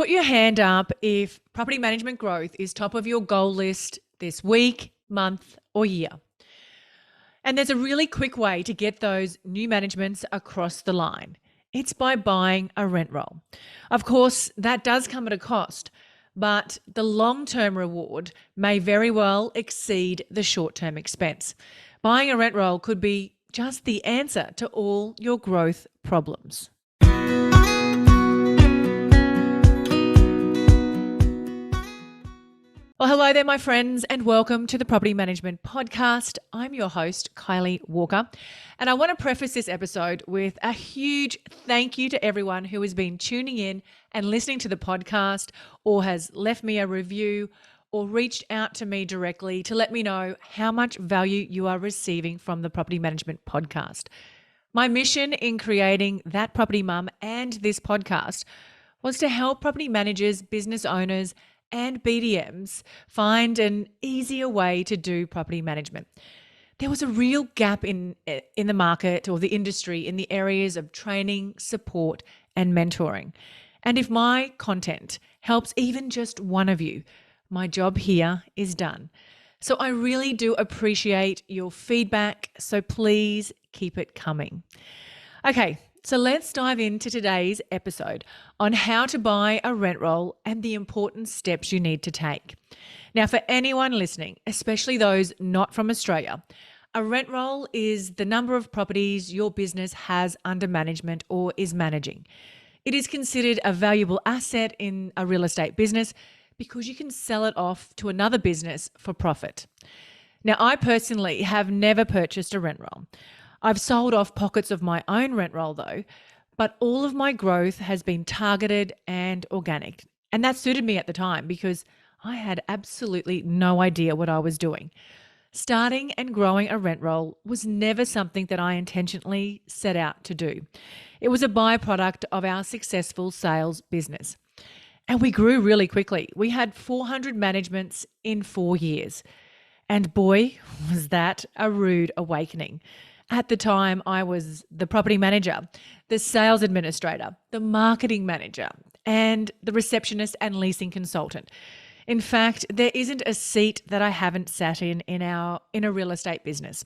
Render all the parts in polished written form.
Put your hand up if property management growth is top of your goal list this week, month, or year. And there's a really quick way to get those new managements across the line. It's by buying a rent roll. Of course, that does come at a cost, but the long-term reward may very well exceed the short-term expense. Buying a rent roll could be just the answer to all your growth problems. Well, hello there, my friends, and welcome to the Property Management Podcast. I'm your host, Kylie Walker, and I want to preface this episode with a huge thank you to everyone who has been tuning in and listening to the podcast or has left me a review or reached out to me directly to let me know how much value you are receiving from the Property Management Podcast. My mission in creating That Property Mum and this podcast was to help property managers, business owners, and BDMs find an easier way to do property management. There was a real gap in the market or the industry in the areas of training, support, and mentoring. And if my content helps even just one of you, my job here is done. So I really do appreciate your feedback, so please keep it coming. Okay, so let's dive into today's episode on how to buy a rent roll and the important steps you need to take. Now, for anyone listening, especially those not from Australia, a rent roll is the number of properties your business has under management or is managing. It is considered a valuable asset in a real estate business because you can sell it off to another business for profit. Now, I personally have never purchased a rent roll. I've sold off pockets of my own rent roll though, but all of my growth has been targeted and organic. And that suited me at the time because I had absolutely no idea what I was doing. Starting and growing a rent roll was never something that I intentionally set out to do. It was a byproduct of our successful sales business. And we grew really quickly. We had 400 managements in 4 years. And boy, was that a rude awakening. At the time, I was the property manager, the sales administrator, the marketing manager, and the receptionist and leasing consultant. In fact, there isn't a seat that I haven't sat in a real estate business.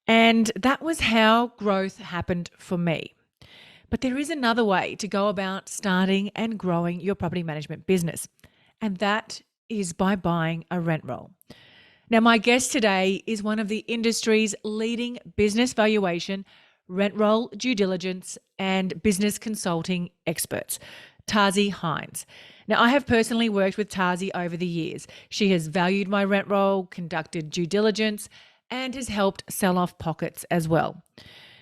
And that was how growth happened for me. But there is another way to go about starting and growing your property management business, and that is by buying a rent roll. Now, my guest today is one of the industry's leading business valuation, rent roll due diligence, and business consulting experts, Tarsi Hynes. Now, I have personally worked with Tarzi over the years. She has valued my rent roll, conducted due diligence, and has helped sell off pockets as well.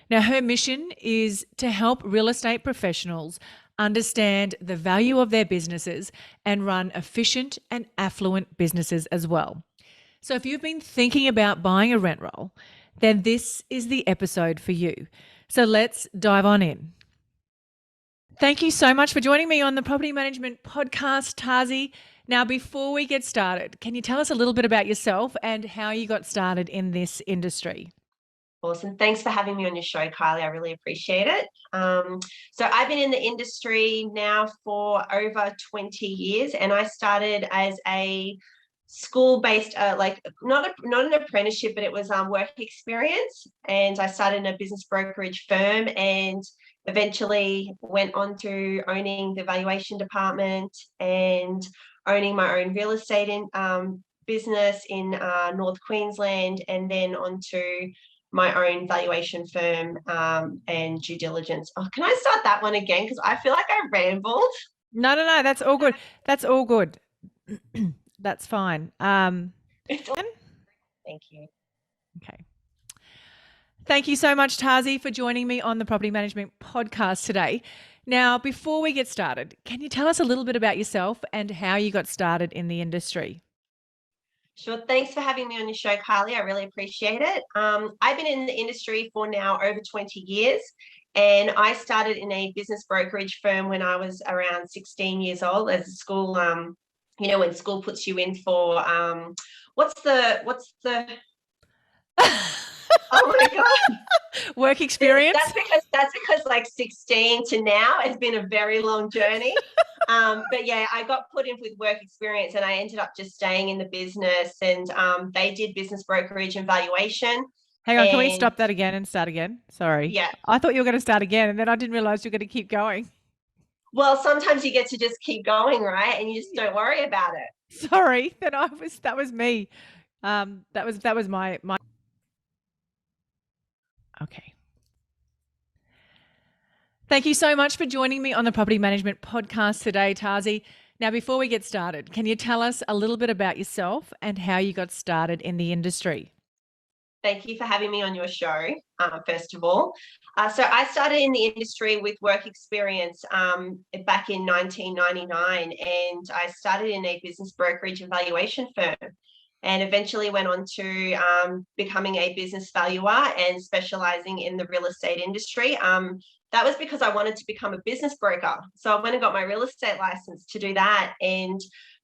Now, her mission is to help real estate professionals understand the value of their businesses and run efficient and affluent businesses as well. So if you've been thinking about buying a rent roll, then this is the episode for you. So let's dive on in. Thank you so much for joining me on the Property Management Podcast, Tarzi. Now, before we get started, can you tell us a little bit about yourself and how you got started in this industry? Awesome. Thanks for having me on your show, Kylie. I really appreciate it. So I've been in the industry now for over 20 years, and I started as a school-based, not an apprenticeship, but it was work experience. And I started in a business brokerage firm and eventually went on to owning the valuation department and owning my own real estate business in North Queensland, and then onto my own valuation firm and due diligence. Oh, can I start that one again? Because I feel like I rambled. No, that's all good. That's all good. That's fine. Thank you. Okay. Thank you so much, Tarzi, for joining me on the Property Management Podcast today. Now, before we get started, can you tell us a little bit about yourself and how you got started in the industry? Sure. Thanks for having me on your show, Kylie. I really appreciate it. I've been in the industry for now over 20 years, and I started in a business brokerage firm when I was around 16 years old as a school, when school puts you in for, what's the, oh my God. Work experience? That's because like 16 to now has been a very long journey. But yeah, I got put in with work experience and I ended up just staying in the business, and they did business brokerage and valuation. Hang on, can we And stop that again and start again? Sorry. yeah, I thought you were going to start again and then I didn't realize you were going to keep going. well, sometimes you get to just keep going, right? And you just don't worry about it. Sorry, that was me. That was my okay. Thank you so much for joining me on the Property Management Podcast today, Tarzi. Now, before we get started, can you tell us a little bit about yourself and how you got started in the industry? Thank you for having me on your show, first of all. So I started in the industry with work experience back in 1999, and I started in a business brokerage and valuation firm, and eventually went on to becoming a business valuer and specializing in the real estate industry. That was because I wanted to become a business broker. So I went and got my real estate license to do that, and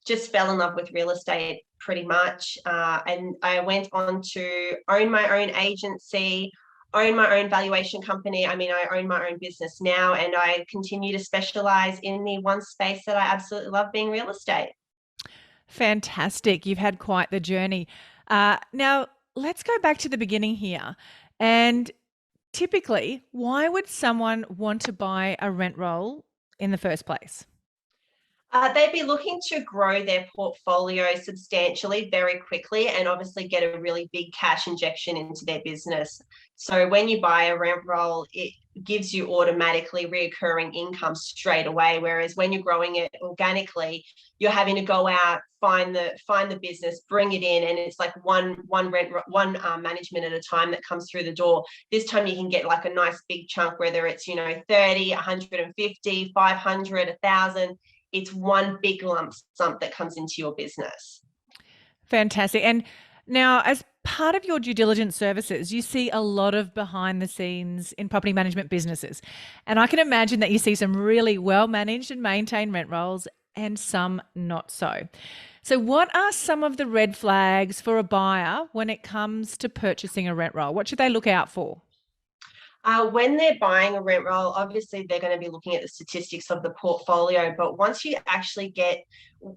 just fell in love with real estate pretty much. And I went on to own my own agency, own my own valuation company. I mean, I own my own business now, and I continue to specialize in the one space that I absolutely love, being real estate. Fantastic. You've had quite the journey. Now, let's go back to the beginning here. And typically, why would someone want to buy a rent roll in the first place? They'd be looking to grow their portfolio substantially very quickly and obviously get a really big cash injection into their business. So when you buy a rent roll, it gives you automatically reoccurring income straight away. Whereas when you're growing it organically, you're having to go out, find the business, bring it in, and it's like one management at a time that comes through the door. This time you can get like a nice big chunk, whether it's 30, 150, 500, 1,000. It's one big lump sum that comes into your business. Fantastic. And now, as part of your due diligence services, you see a lot of behind the scenes in property management businesses. And I can imagine that you see some really well managed and maintained rent rolls and some not so. So, what are some of the red flags for a buyer when it comes to purchasing a rent roll? What should they look out for? When they're buying a rent roll, obviously they're going to be looking at the statistics of the portfolio. But once you actually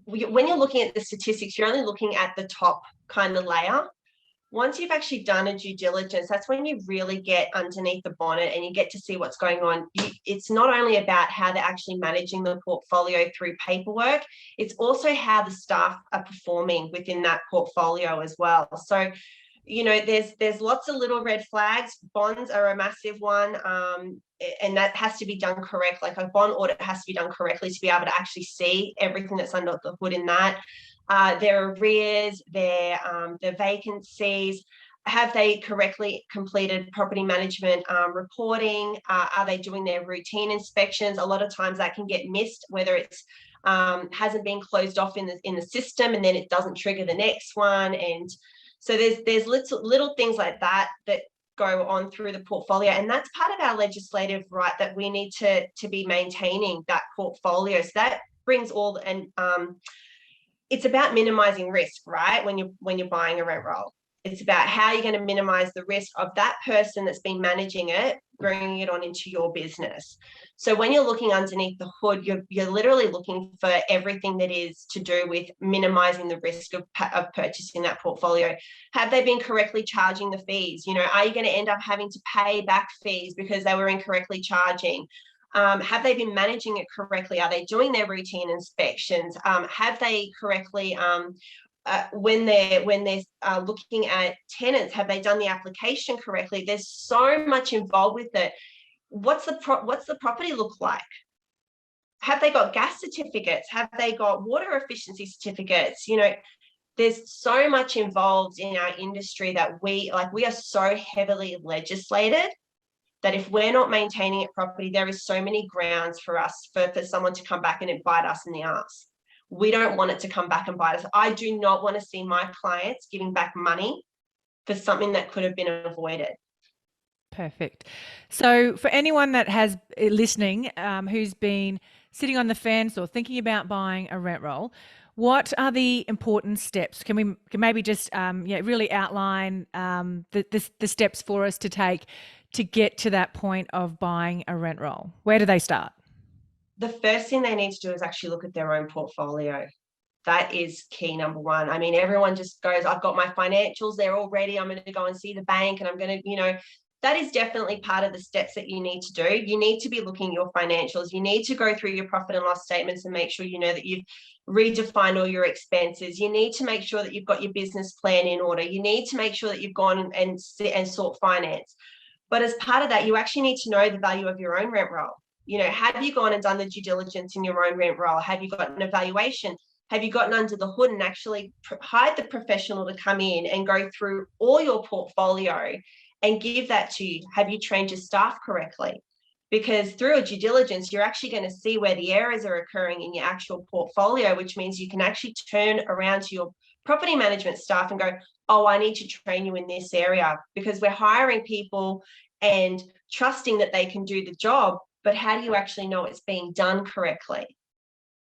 when you're looking at the statistics, you're only looking at the top kind of layer. Once you've actually done a due diligence, that's when you really get underneath the bonnet and you get to see what's going on. It's not only about how they're actually managing the portfolio through paperwork, it's also how the staff are performing within that portfolio as well. So there's lots of little red flags. Bonds are a massive one, and that has to be done correct. Like a bond audit has to be done correctly to be able to actually see everything that's under the hood in that. Their arrears, their vacancies. Have they correctly completed property management reporting? Are they doing their routine inspections? A lot of times that can get missed, whether it's hasn't been closed off in the system, and then it doesn't trigger the next one. And so there's little things like that go on through the portfolio, and that's part of our legislative right that we need to be maintaining that portfolio. So that brings all, and it's about minimizing risk, right? When you're buying a rent roll, it's about how you're going to minimize the risk of that person that's been managing it, bringing it on into your business. So when you're looking underneath the hood, you're literally looking for everything that is to do with minimizing the risk of purchasing that portfolio. Have they been correctly charging the fees? Are you going to end up having to pay back fees because they were incorrectly charging? Have they been managing it correctly? Are they doing their routine inspections? Have they correctly when they're looking at tenants, have they done the application correctly? There's so much involved with it. What's the property look like? Have they got gas certificates? Have they got water efficiency certificates? There's so much involved in our industry that we are so heavily legislated that if we're not maintaining it properly, there is so many grounds for us for someone to come back and bite us in the arse. We don't want it to come back and bite us. I do not want to see my clients giving back money for something that could have been avoided. Perfect. So for anyone that has listening, who's been sitting on the fence or thinking about buying a rent roll, what are the important steps? Can maybe just really outline the steps for us to take to get to that point of buying a rent roll? Where do they start? The first thing they need to do is actually look at their own portfolio. That is key number one. I mean, everyone just goes, I've got my financials, they're all ready. I'm going to go and see the bank and I'm going to, that is definitely part of the steps that you need to do. You need to be looking at your financials. You need to go through your profit and loss statements and make sure you know that you've redefined all your expenses. You need to make sure that you've got your business plan in order. You need to make sure that you've gone and sought finance. But as part of that, you actually need to know the value of your own rent roll. Have you gone and done the due diligence in your own rent roll? Have you got an evaluation? Have you gotten under the hood and actually hired the professional to come in and go through all your portfolio and give that to you? Have you trained your staff correctly? Because through a due diligence, you're actually going to see where the errors are occurring in your actual portfolio, which means you can actually turn around to your property management staff and go, oh, I need to train you in this area, because we're hiring people and trusting that they can do the job. But how do you actually know it's being done correctly?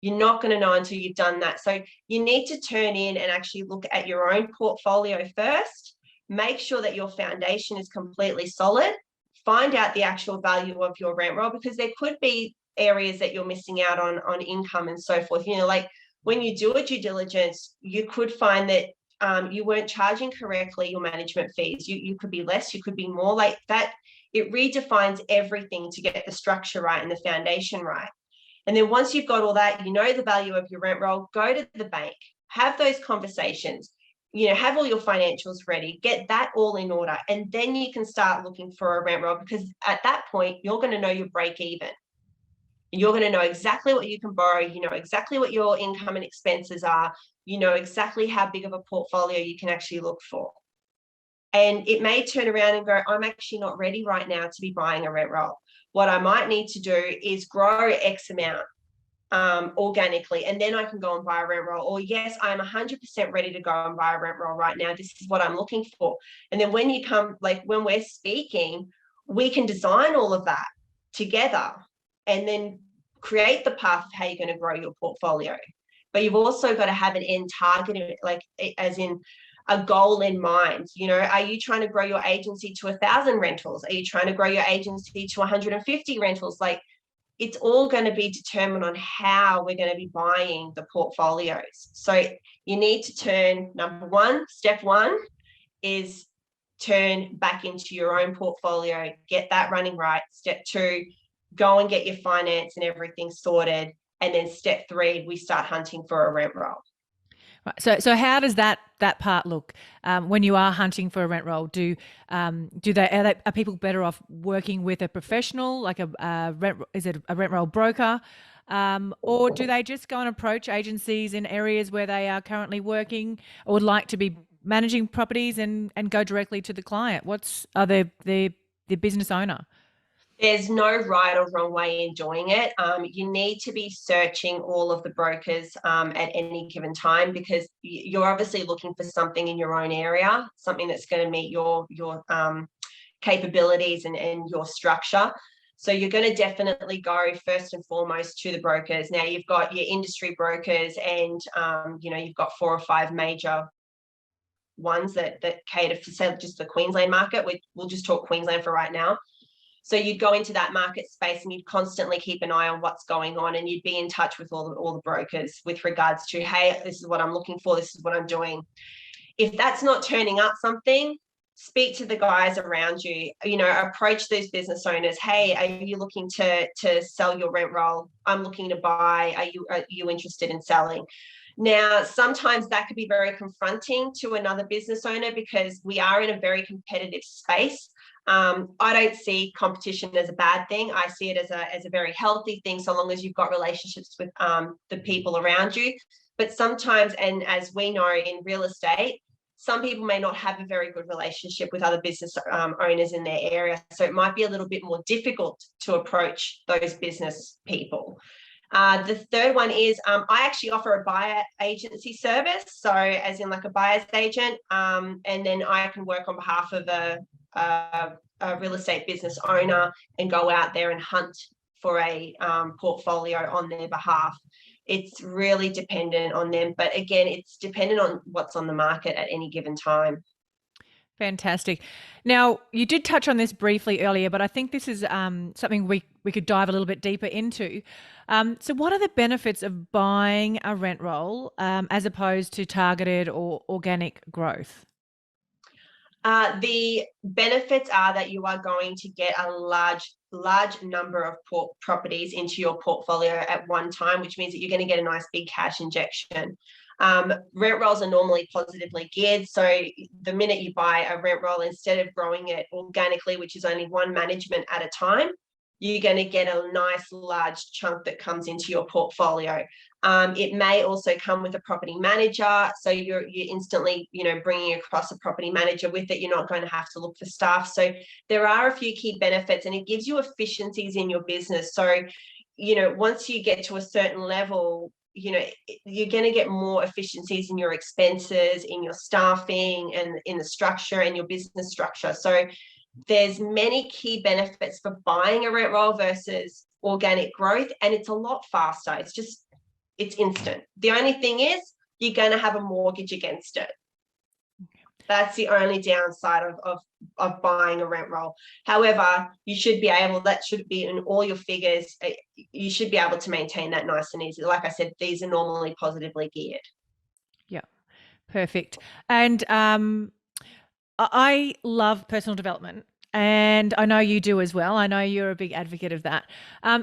You're not going to know until you've done that. So you need to turn in and actually look at your own portfolio first. Make sure that your foundation is completely solid. Find out the actual value of your rent roll, because there could be areas that you're missing out on income and so forth. Like when you do a due diligence, you could find that you weren't charging correctly your management fees. You could be less, you could be more, like that. It redefines everything to get the structure right and the foundation right. And then once you've got all that, the value of your rent roll, go to the bank, have those conversations, have all your financials ready, get that all in order. And then you can start looking for a rent roll, because at that point, you're going to know your break even. You're going to know exactly what you can borrow. You know exactly what your income and expenses are. You know exactly how big of a portfolio you can actually look for. And it may turn around and go, I'm actually not ready right now to be buying a rent roll. What I might need to do is grow X amount organically, and then I can go and buy a rent roll. Or yes, I'm 100% ready to go and buy a rent roll right now. This is what I'm looking for. And then when you come, like when we're speaking, we can design all of that together and then create the path of how you're going to grow your portfolio. But you've also got to have an end target, like as in a goal in mind. Are you trying to grow your agency to 1,000 rentals? Are you trying to grow your agency to 150 rentals? Like, it's all going to be determined on how we're going to be buying the portfolios. So you need to step one is turn back into your own portfolio, get that running right. Step two, go and get your finance and everything sorted. And then step three, we start hunting for a rent roll. Right. So how does that part look when you are hunting for a rent roll? Are people better off working with a professional, like is it a rent roll broker, or do they just go and approach agencies in areas where they are currently working or would like to be managing properties and go directly to the client? Are the business owner? There's no right or wrong way in doing it. You need to be searching all of the brokers at any given time, because you're obviously looking for something in your own area, something that's going to meet your capabilities and your structure. So you're going to definitely go first and foremost to the brokers. Now you've got your industry brokers, and you've got 4 or 5 major ones that cater for, say, just the Queensland market. We'll just talk Queensland for right now. So you'd go into that market space and you'd constantly keep an eye on what's going on, and you'd be in touch with all the brokers with regards to, hey, this is what I'm looking for, this is what I'm doing. If that's not turning up something, speak to the guys around you, approach those business owners. Hey, are you looking to sell your rent roll? I'm looking to buy. Are you interested in selling? Now, sometimes that could be very confronting to another business owner, because we are in a very competitive space. I don't see competition as a bad thing. I see it as a very healthy thing, so long as you've got relationships with the people around you. But sometimes, and as we know in real estate, some people may not have a very good relationship with other business owners in their area. So it might be a little bit more difficult to approach those business people. The third one is I actually offer a buyer agency service. So as in like a buyer's agent, and then I can work on behalf of a real estate business owner and go out there and hunt for a portfolio on their behalf. It's really dependent on them. But again, it's dependent on what's on the market at any given time. Fantastic. Now, you did touch on this briefly earlier, but I think this is something we could dive a little bit deeper into. So, what are the benefits of buying a rent roll as opposed to targeted or organic growth? The benefits are that you are going to get a large number of properties into your portfolio at one time, which means that you're going to get a nice big cash injection. Rent rolls are normally positively geared. So the minute you buy a rent roll, instead of growing it organically, which is only one management at a time, you're going to get a nice large chunk that comes into your portfolio. It may also come with a property manager, so you're instantly, bringing across a property manager with it. You're not going to have to look for staff. So there are a few key benefits, and it gives you efficiencies in your business. So, once you get to a certain level, you're going to get more efficiencies in your expenses, in your staffing, and in the structure and your business structure. So there's many key benefits for buying a rent roll versus organic growth, and it's a lot faster. It's instant. The only thing is you're going to have a mortgage against it. That's the only downside of buying a rent roll. However, that should be in all your figures. You should be able to maintain that nice and easy. Like I said, these are normally positively geared. Yeah, perfect. And I love personal development, and I know you do as well. I know you're a big advocate of that.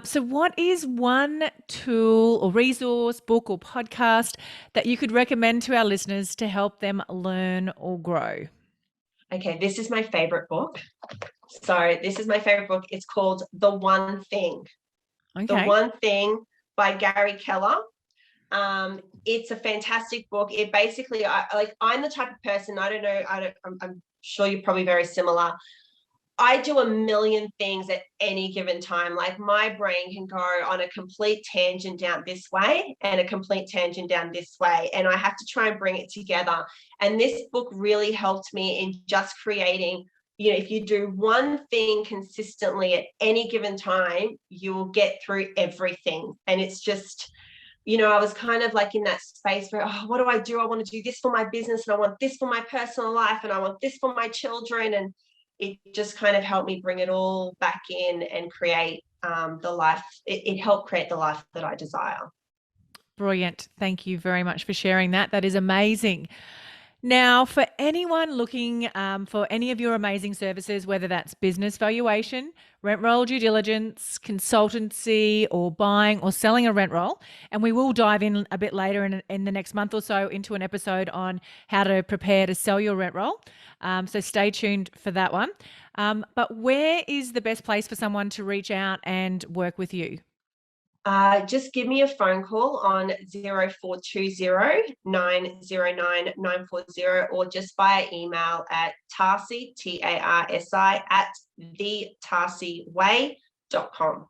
So, what is one tool or resource, book or podcast that you could recommend to our listeners to help them learn or grow? Okay, this is my favorite book. It's called The One Thing. The Okay. One Thing by Gary Keller. It's a fantastic book. It basically, I'm the type of person, I'm sure you're probably very similar. I do a million things at any given time. Like, my brain can go on a complete tangent down this way and a complete tangent down this way. And I have to try and bring it together. And this book really helped me in just creating, if you do one thing consistently at any given time, you will get through everything. And it's just, I was kind of like in that space where, what do I do? I want to do this for my business, and I want this for my personal life, and I want this for my children. And it just kind of helped me bring it all back in and create the life. It helped create the life that I desire. Brilliant. Thank you very much for sharing that. That is amazing. Now, for anyone looking for any of your amazing services, whether that's business valuation, rent roll due diligence, consultancy, or buying or selling a rent roll, and we will dive in a bit later in the next month or so into an episode on how to prepare to sell your rent roll. So stay tuned for that one. But where is the best place for someone to reach out and work with you? Just give me a phone call on 0420 909 940, or just via email at Tarsi, Tarsi, at thetarsiway.com.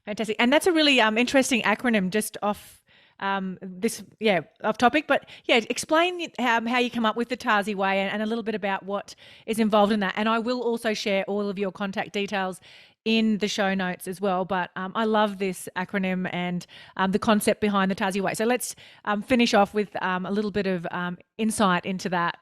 Fantastic. And that's a really interesting acronym, just off off topic. But yeah, explain how you come up with the Tarzi Way, and a little bit about what is involved in that. And I will also share all of your contact details in the show notes as well. But I love this acronym and the concept behind the Tarzi Way. So let's finish off with a little bit of insight into that.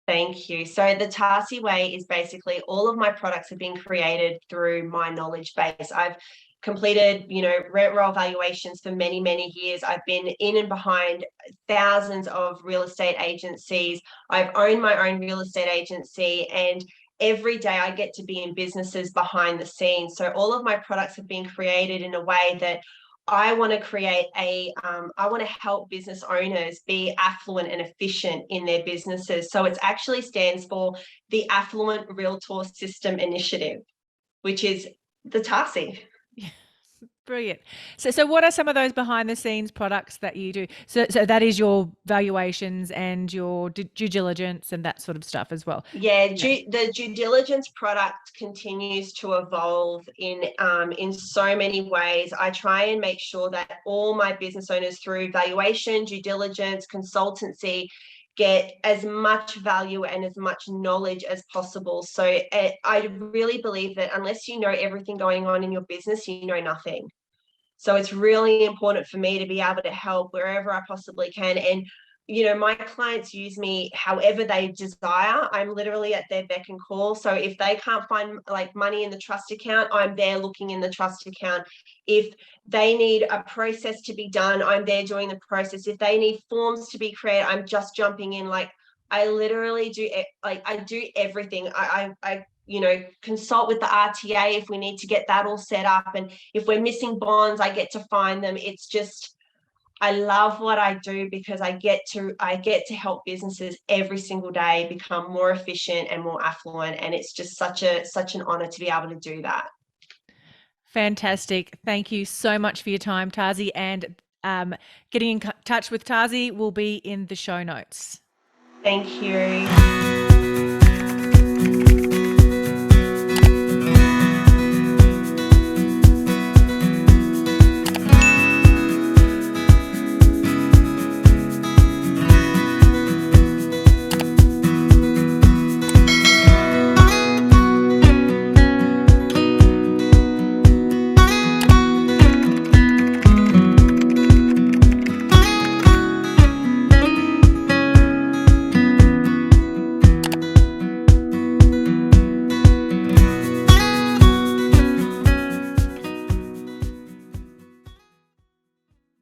Thank you. So the Tarsi Way is basically all of my products have been created through my knowledge base. I've completed, rent roll valuations for many, many years. I've been in and behind thousands of real estate agencies. I've owned my own real estate agency, and every day I get to be in businesses behind the scenes. So all of my products have been created in a way that I want to I want to help business owners be affluent and efficient in their businesses. So it actually stands for the Affluent Realtor System Initiative, which is the Tarsi. Brilliant. So what are some of those behind the scenes products that you do? So that is your valuations and your due diligence and that sort of stuff as well. Yeah, the due diligence product continues to evolve in so many ways. I try and make sure that all my business owners, through valuation, due diligence, consultancy, get as much value and as much knowledge as possible. So I really believe that unless you know everything going on in your business, you know nothing. So it's really important for me to be able to help wherever I possibly can. And my clients use me however they desire. I'm literally at their beck and call. So if they can't find like money in the trust account, I'm there looking in the trust account. If they need a process to be done, I'm there doing the process. If they need forms to be created, I'm just jumping in. Like I literally do, like I do everything. I consult with the RTA if we need to get that all set up. And if we're missing bonds, I get to find them. It's just, I love what I do because I get to help businesses every single day become more efficient and more affluent, and it's just such an honor to be able to do that. Fantastic. Thank you so much for your time, Tarzi. And getting in touch with Tarzi will be in the show notes. Thank you.